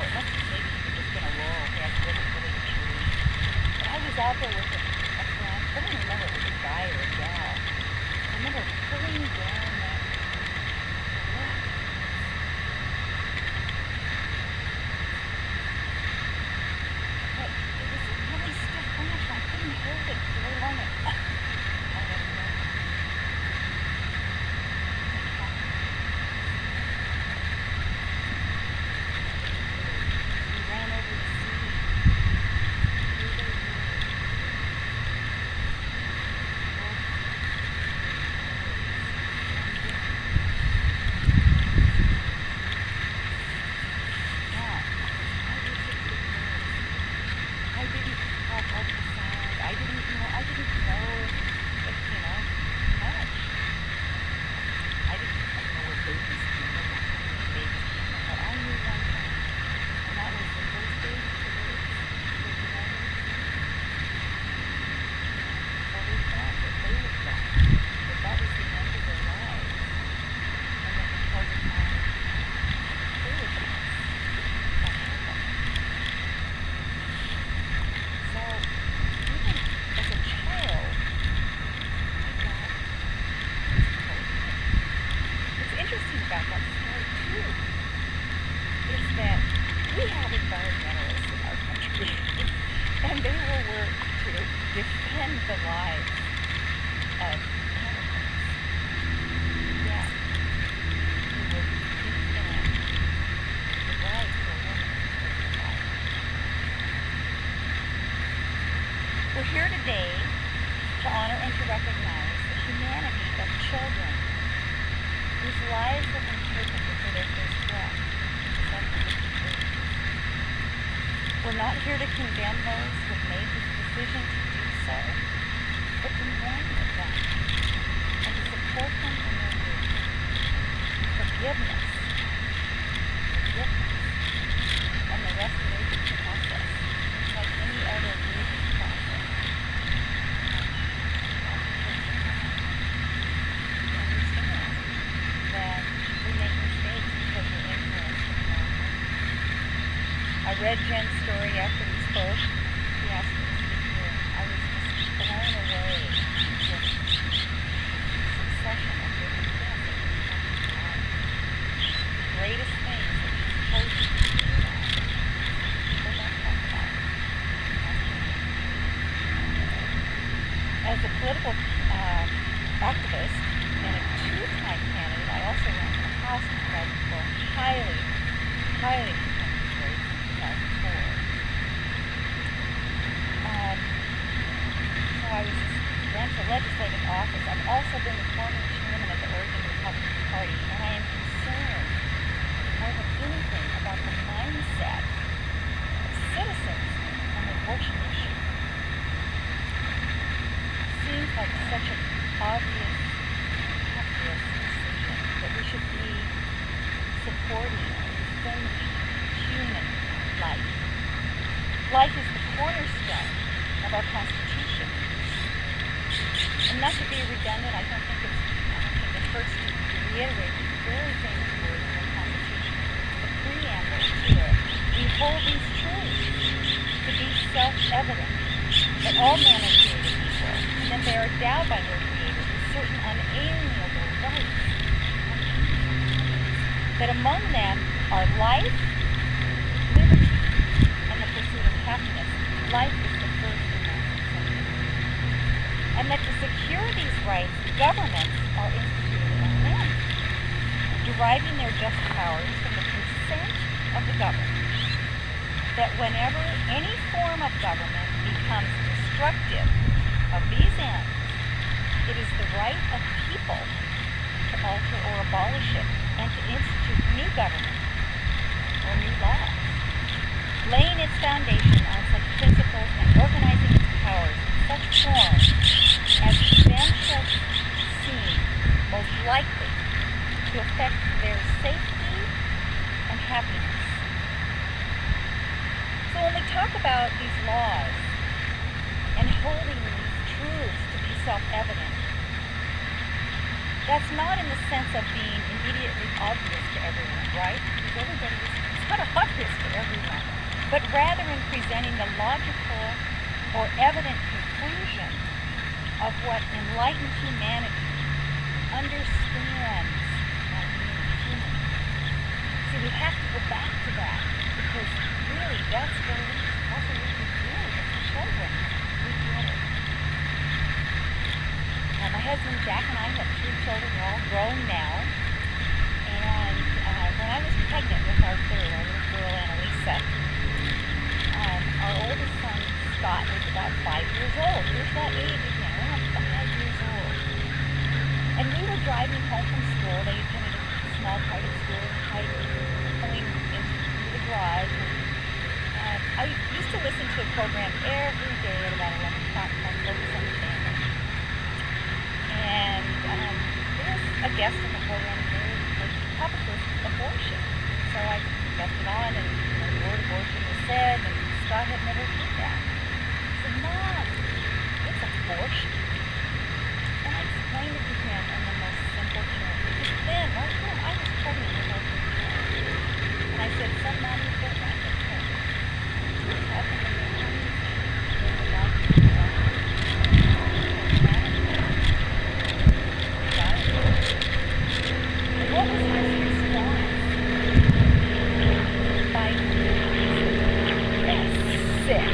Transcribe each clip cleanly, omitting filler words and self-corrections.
it must have maybe just been a lull. He had really, really tree. But I was out there with a friend. I don't remember if it was a guy or a gal. I remember pulling down that rock. But it was a really stiff branch. I couldn't hold it very long. We're here today to honor and to recognize the humanity of children whose lives have been taken before their first breath. We're not here to condemn those who have made this decision to do so, but to mourn with them and to support them in their grief. Forgiveness, and the restoration process, like any other grieving process. Understand that we make mistakes because we're influenced in the wrong way. I read Jen's story after we spoke. She asked me to speak here. I was just blown away with the succession of different things that we have in life. The greatest things that she's chosen to do now. People don't talk about it. As a political activist and a two-time candidate, I also ran for House in 2012. Highly contentious race in 2004. So I ran for legislative office. I've also been the former chairman of the Oregon Republican Party, and I am concerned more than anything about the mindset of citizens on the abortion issue. Seems like such an obvious decision that we should be supporting and defending human life. Life is the cornerstone of our Constitution. And not to be redundant, I don't think it hurts to reiterate these very famous words in the Constitution. The preamble to it. We hold these truths to be self-evident, that all men are created equal, and that they are endowed by their Creator with certain unalienable rights. That among them are life, liberty, and the pursuit of happiness. Life is the first and most essential. And that to secure these rights, governments are instituted of men, deriving their just powers from the consent of the governed. That whenever any form of government becomes destructive of these ends, it is the right of people to alter or abolish it and to institute new government or new laws, laying its foundation on such principles and organizing its powers in such form as them shall seem most likely to affect their safety and happiness. So when we talk about these laws and holding these truths to be self-evident, that's not in the sense of being immediately obvious to everyone, right? Because it's not obvious to everyone. but rather in presenting the logical or evident conclusion of what enlightened humanity understands by being human. See, we have to go back to that because really that's what we can do as children. We get it. My husband Jack and I have 3 children. They're all grown now. And when I was pregnant with our third, our little girl Annalisa, our oldest son Scott was about 5 years old. Here's that age again, around 5 years old. And we were driving home from school. They attended a small private school in Hyde, going into the garage. And I used to listen to a program every day at about 11 o'clock called Focus on the Family. And there was a guest in the program there. The topic was abortion. So I left it on, and the word abortion was said, and Scott had never heard that. He said, Mom, it's abortion. And I explained it to him in the most simple terms. Because then, right then, I was pregnant with our third child. And I said, son, Mom, you don't like it. What's happening in your home? What was his response? By sick.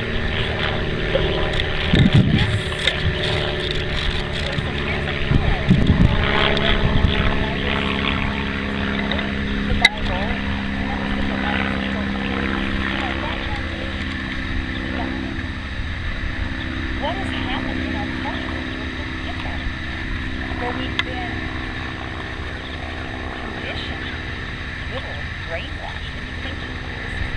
What has happened in our culture? We're different. Where we've been conditioned, literally brainwashed into thinking this is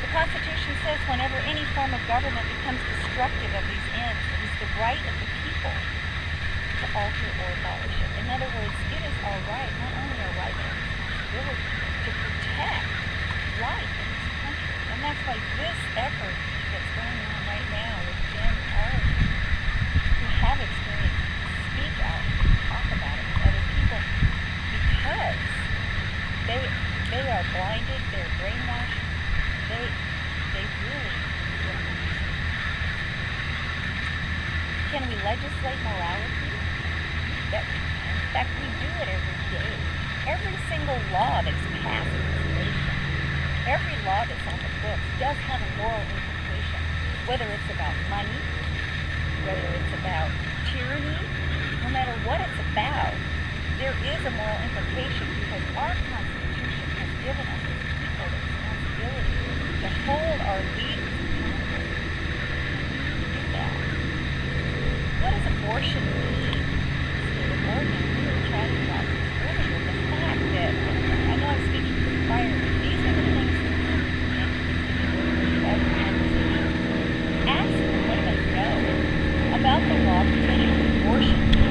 the Constitution says whenever any form of government becomes destructive of these ends, it is the right of the people to alter or abolish it. In other words, it is our right, not only our right, but our responsibility to protect life in this country. And that's why this effort that's going on right now with Jen and others who have experience speak out, talk about it with other people, because they are blinded, they're brainwashed, they really don't understand. Can we legislate morality? That we can. In fact, we do it every day. Every single law that's passed in this nation, every law that's on the books does have a moral implication. Whether it's about money, whether it's about tyranny, no matter what it's about, there is a moral implication because our Constitution has given us as people the responsibility to hold our leaders accountable. Do that. What does abortion mean? Oregon, we were chatting about this earlier, the fact that, I know I'm speaking to the choir, but these are the things that we can have conversations. Ask them what they know about the law pertaining to abortion.